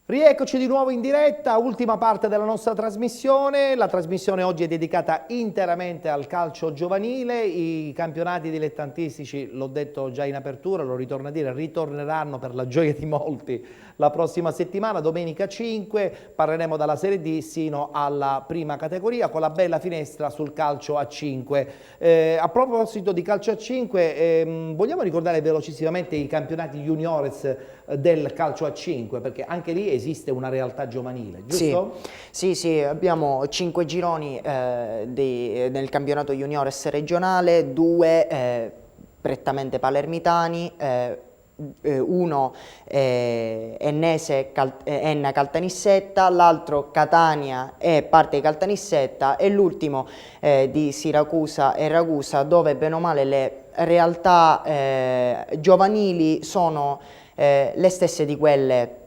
Rieccoci di nuovo in diretta, ultima parte della nostra trasmissione. La trasmissione oggi è dedicata interamente al calcio giovanile. I campionati dilettantistici, l'ho detto già in apertura, lo ritorno a dire, ritorneranno per la gioia di molti la prossima settimana, domenica 5. Parleremo dalla Serie D sino alla prima categoria con la bella finestra sul calcio a 5. A proposito di calcio a 5, vogliamo ricordare velocissimamente i campionati juniores del calcio a 5, perché anche lì esiste una realtà giovanile, giusto? Sì, abbiamo 5 gironi nel campionato juniores regionale, 2 prettamente palermitani, uno Enna Caltanissetta, l'altro Catania e parte di Caltanissetta e l'ultimo di Siracusa e Ragusa, dove bene o male le realtà giovanili sono le stesse di quelle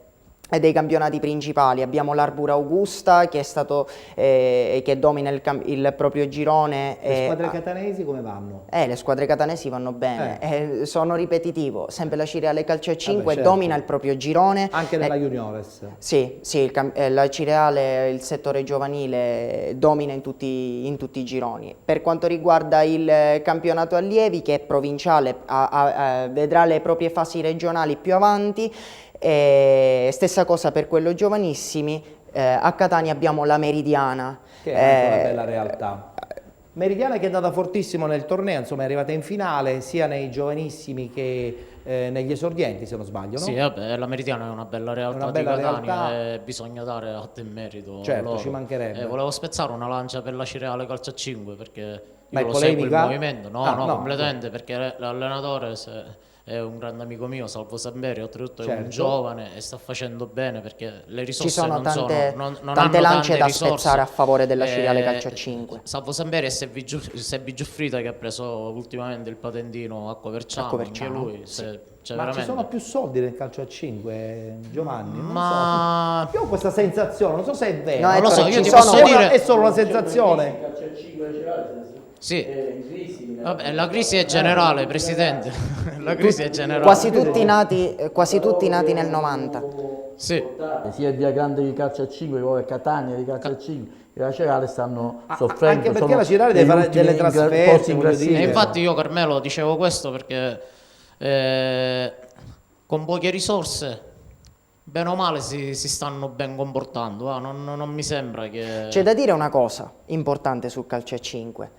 dei campionati principali. Abbiamo l'Arbura Augusta che è stato che domina il proprio girone. Le squadre catanesi come vanno? Le squadre catanesi vanno bene, sono ripetitivo, sempre la Cireale Calcio a 5 certo. domina il proprio girone. Anche nella juniores? Sì, la Cireale, il settore giovanile, domina in tutti i gironi. Per quanto riguarda il campionato allievi, che è provinciale, vedrà le proprie fasi regionali più avanti. Stessa cosa per quello giovanissimi. A Catania abbiamo la Meridiana, che è anche una bella realtà. Meridiana che è andata fortissimo nel torneo, insomma è arrivata in finale sia nei giovanissimi che negli esordienti, se non sbaglio, no? Sì, vabbè, la Meridiana è una bella realtà di Catania e bisogna dare atto e merito certo, loro. ci mancherebbe. Volevo spezzare una lancia per la Cireale Calcio a 5 perché ma io lo seguo il movimento, no, completamente, perché l'allenatore è un grande amico mio, Salvo Samberi, oltretutto è un giovane e sta facendo bene perché le risorse ci sono non tante, non tante hanno lance da risorse. spezzare a favore della Cireale Calcio a 5. Salvo Samberi e Sebbi Giuffrida che ha preso ultimamente il patentino Acquaverciano, anche lui. Ma veramente... ci sono più soldi nel calcio a 5, Giovanni? Non so. Io ho questa sensazione, non so se è vero. No, non lo so, io ti posso dire... È solo una sensazione. Calcio a 5 sì, vabbè, la crisi è generale, Presidente. La crisi è generale. Quasi tutti nati nel 90. Sì. Sia il Via Grande di calcio a 5 come Catania di calcio a 5 e la Cireale stanno soffrendo. Anche perché la Cireale deve fare delle trasferte. E infatti io Carmelo dicevo questo perché con poche risorse bene o male si stanno ben comportando, non mi sembra che... C'è da dire una cosa importante sul calcio a 5,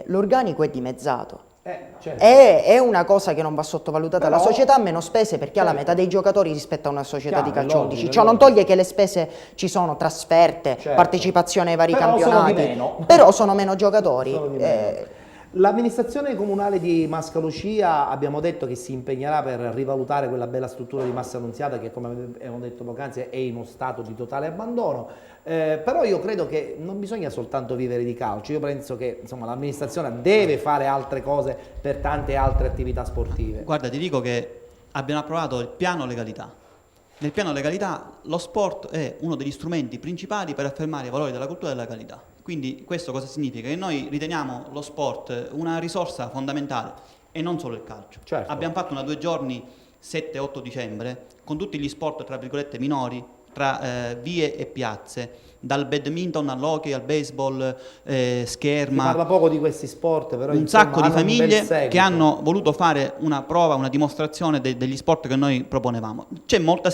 l'organico è dimezzato. Certo. È una cosa che non va sottovalutata. Però, la società ha meno spese perché ha la metà dei giocatori rispetto a una società di calcio 11. Logico, Ciò non toglie che le spese ci sono, trasferte, partecipazione ai vari campionati, però sono meno giocatori. L'amministrazione comunale di Mascalucia abbiamo detto che si impegnerà per rivalutare quella bella struttura di Massa Annunziata che, come abbiamo detto poc'anzi, è in uno stato di totale abbandono, però io credo che non bisogna soltanto vivere di calcio, io penso che l'amministrazione deve fare altre cose per tante altre attività sportive. Guarda, ti dico che abbiamo approvato il piano legalità. Nel piano legalità lo sport è uno degli strumenti principali per affermare i valori della cultura e della legalità. Quindi questo cosa significa? Che noi riteniamo lo sport una risorsa fondamentale e non solo il calcio. Certo. Abbiamo fatto una 2 giorni 7-8 dicembre con tutti gli sport tra virgolette minori, tra vie e piazze, dal badminton all'hockey al baseball, scherma. Si parla poco di questi sport, però un sacco di famiglie che hanno voluto fare una prova, una dimostrazione degli sport che noi proponevamo. C'è molta